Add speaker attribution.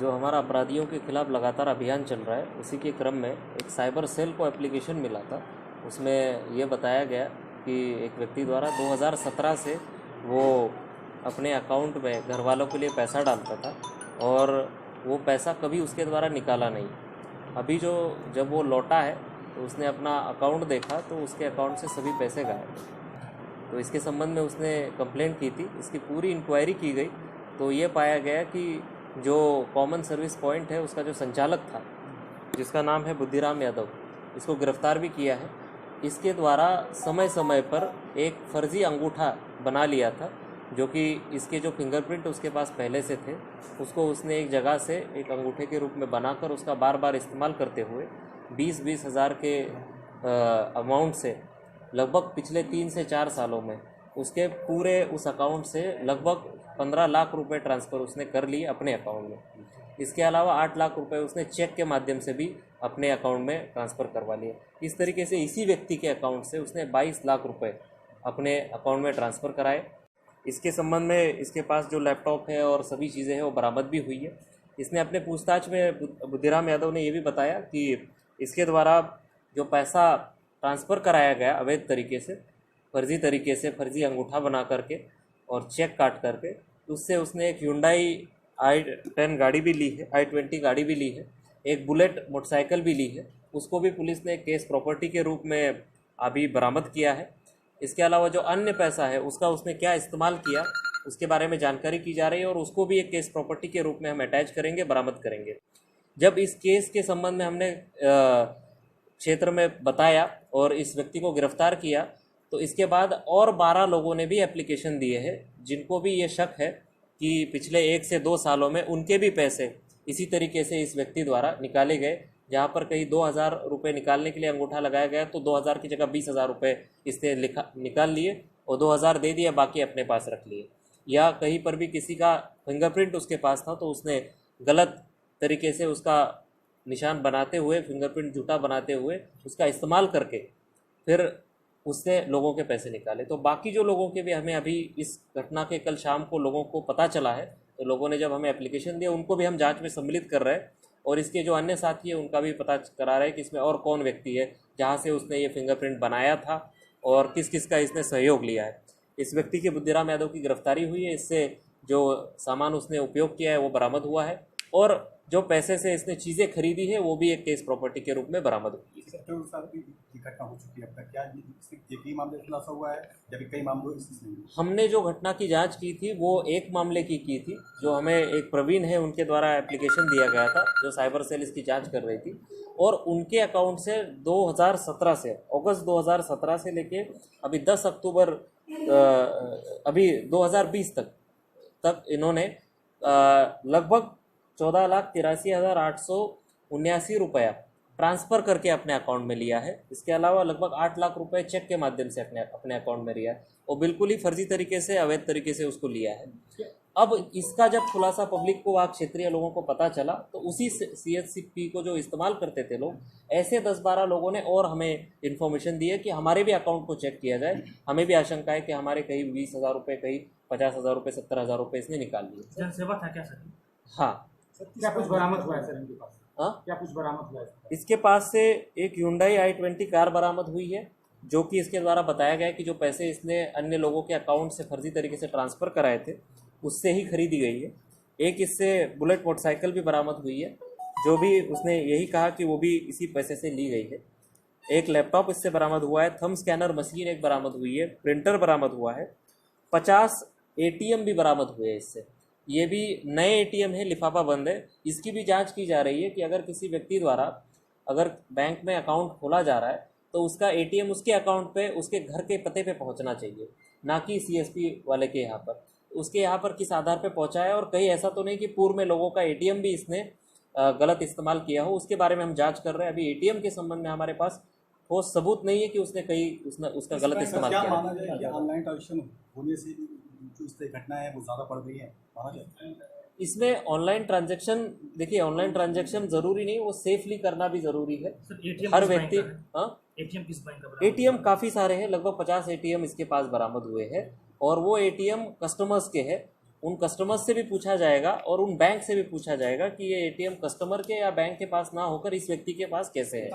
Speaker 1: जो हमारा अपराधियों के खिलाफ लगातार अभियान चल रहा है, उसी के क्रम में एक साइबर सेल को एप्लीकेशन मिला था। उसमें ये बताया गया कि एक व्यक्ति द्वारा 2017 से वो अपने अकाउंट में घर वालों के लिए पैसा डालता था और वो पैसा कभी उसके द्वारा निकाला नहीं। अभी जब वो लौटा है तो उसने अपना अकाउंट देखा तो उसके अकाउंट से सभी पैसे गायब। तो इसके संबंध में उसने कंप्लेंट की थी। इसकी पूरी इंक्वायरी की गई तो ये पाया गया कि जो कॉमन सर्विस पॉइंट है उसका जो संचालक था, जिसका नाम है बुद्धिराम यादव, इसको गिरफ्तार भी किया है। इसके द्वारा समय समय पर एक फर्जी अंगूठा बना लिया था, जो कि इसके जो फिंगरप्रिंट उसके पास पहले से थे उसको उसने एक जगह से एक अंगूठे के रूप में बनाकर उसका बार बार इस्तेमाल करते हुए 20-20 हज़ार के अमाउंट से लगभग पिछले 3 से 4 सालों में उसके पूरे उस अकाउंट से लगभग 15 लाख रुपए ट्रांसफ़र उसने कर लिए अपने अकाउंट में। इसके अलावा 8 लाख रुपए उसने चेक के माध्यम से भी अपने अकाउंट में ट्रांसफ़र करवा लिए। इस तरीके से इसी व्यक्ति के अकाउंट से उसने 22 लाख रुपए अपने अकाउंट में ट्रांसफ़र कराए। इसके संबंध में इसके पास जो लैपटॉप है और सभी चीज़ें हैं वो बरामद भी हुई है। इसने अपने पूछताछ में बुद्धिराम यादव ने ये भी बताया कि इसके द्वारा जो पैसा ट्रांसफ़र कराया गया अवैध तरीके से, फर्जी अंगूठा बना करके और चेक काट करके, उससे उसने एक Hyundai i10 गाड़ी भी ली है, i20 गाड़ी भी ली है, एक बुलेट मोटरसाइकिल भी ली है। उसको भी पुलिस ने केस प्रॉपर्टी के रूप में अभी बरामद किया है। इसके अलावा जो अन्य पैसा है उसका उसने क्या इस्तेमाल किया उसके बारे में जानकारी की जा रही है और उसको भी एक केस प्रॉपर्टी के रूप में हम अटैच करेंगे, बरामद करेंगे। जब इस केस के संबंध में हमने क्षेत्र में बताया और इस व्यक्ति को गिरफ्तार किया तो इसके बाद और 12 लोगों ने भी एप्लीकेशन दिए हैं, जिनको भी ये शक है कि पिछले 1 से 2 सालों में उनके भी पैसे इसी तरीके से इस व्यक्ति द्वारा निकाले गए। जहाँ पर कहीं 2000 रुपये निकालने के लिए अंगूठा लगाया गया तो 2000 की जगह 20,000 रुपये इसने निकाल लिए और 2000 दे दिए, बाकी अपने पास रख लिए। या कहीं पर भी किसी का फिंगरप्रिंट उसके पास था तो उसने गलत तरीके से उसका निशान बनाते हुए, फिंगरप्रिंट झूठा बनाते हुए उसका इस्तेमाल करके फिर उससे लोगों के पैसे निकाले। तो बाकी जो लोगों के भी हमें अभी इस घटना के कल शाम को लोगों को पता चला है, तो लोगों ने जब हमें एप्लीकेशन दिया उनको भी हम जांच में सम्मिलित कर रहे हैं और इसके जो अन्य साथी है उनका भी पता करा रहे हैं कि इसमें और कौन व्यक्ति है जहाँ से उसने ये फिंगरप्रिंट बनाया था और किस किस का इसने सहयोग लिया है। इस व्यक्ति के बुद्धिराम यादव की गिरफ्तारी हुई है। इससे जो सामान उसने उपयोग किया है वो बरामद हुआ है और जो पैसे से इसने चीज़ें खरीदी है वो भी एक केस प्रॉपर्टी के रूप में बरामद हुई है।
Speaker 2: घटना हो चुकी है अब तक, क्या एक ही मामले खुलासा हुआ है या फिर कई मामलों में?
Speaker 1: हमने जो घटना की जांच की थी वो एक मामले की थी, जो हमें एक प्रवीण है उनके द्वारा एप्लीकेशन दिया गया था, जो साइबर सेल इसकी जांच कर रही थी और उनके अकाउंट से 2017 से अगस्त 2017 से लेके अभी 10 अक्टूबर अभी 2020 तक इन्होंने लगभग 14,83,879 रुपया ट्रांसफ़र करके अपने अकाउंट में लिया है। इसके अलावा लगभग 8 लाख रुपए चेक के माध्यम से अपने अकाउंट में लिया है और बिल्कुल ही फर्जी तरीके से, अवैध तरीके से उसको लिया है। अब इसका जब खुलासा पब्लिक को, वहाँ क्षेत्रीय लोगों को पता चला तो उसी CHCP को जो इस्तेमाल करते थे लोग, ऐसे 10-12 लोगों ने और हमें इन्फॉर्मेशन दी है कि हमारे भी अकाउंट को चेक किया जाए। हमें भी आशंका है कि हमारे कहीं 20,000 रुपये, कहीं 50,000 रुपये, 70,000 रुपये इसने निकाल लिए।
Speaker 3: जनसेवा था क्या सर?
Speaker 1: हाँ।
Speaker 3: क्या कुछ बरामद हुआ है सर इनके पास?
Speaker 1: हाँ,
Speaker 3: क्या कुछ बरामद हुआ है?
Speaker 1: इसके पास से एक Hyundai i20 कार बरामद हुई है, जो कि इसके द्वारा बताया गया कि जो पैसे इसने अन्य लोगों के अकाउंट से फर्जी तरीके से ट्रांसफ़र कराए थे उससे ही खरीदी गई है। एक इससे बुलेट मोटरसाइकिल भी बरामद हुई है, जो भी उसने यही कहा कि वो भी इसी पैसे से ली गई है। एक लैपटॉप इससे बरामद हुआ है, थंब स्कैनर मशीन एक बरामद हुई है, प्रिंटर बरामद हुआ है, 50 ATM भी बरामद हुए हैं इससे। ये भी नए ATM है, लिफाफा बंद है। इसकी भी जांच की जा रही है कि अगर किसी व्यक्ति द्वारा अगर बैंक में अकाउंट खोला जा रहा है तो उसका ATM उसके अकाउंट पे, उसके घर के पते पे पहुंचना चाहिए, ना कि CSP वाले के यहाँ पर। उसके यहाँ पर किस आधार पे पहुंचा है और कहीं ऐसा तो नहीं कि पूर्व में लोगों का ATM भी इसने गलत इस्तेमाल किया हो, उसके बारे में हम जाँच कर रहे हैं। अभी ATM के संबंध में हमारे पास ठोस सबूत नहीं है कि उसने कहीं उसका गलत इस्तेमाल किया।
Speaker 2: माना जाए ऑनलाइन ट्रांजेक्शन होने से जो इस तरह घटना है वो ज़्यादा बढ़ रही है, माना जाए?
Speaker 1: इसमें ऑनलाइन ट्रांजैक्शन, देखिए ऑनलाइन ट्रांजैक्शन ज़रूरी नहीं, वो सेफली करना भी ज़रूरी है। हर व्यक्ति, हाँ,
Speaker 3: ATM किस बैंक का?
Speaker 1: ATM काफ़ी सारे हैं, लगभग 50 ATM इसके पास बरामद हुए हैं और वो ATM कस्टमर्स के हैं उन कस्टमर्स से भी पूछा जाएगा और उन बैंक से भी पूछा जाएगा कि ये एटीएम कस्टमर के या बैंक के पास ना होकर इस व्यक्ति के पास कैसे है।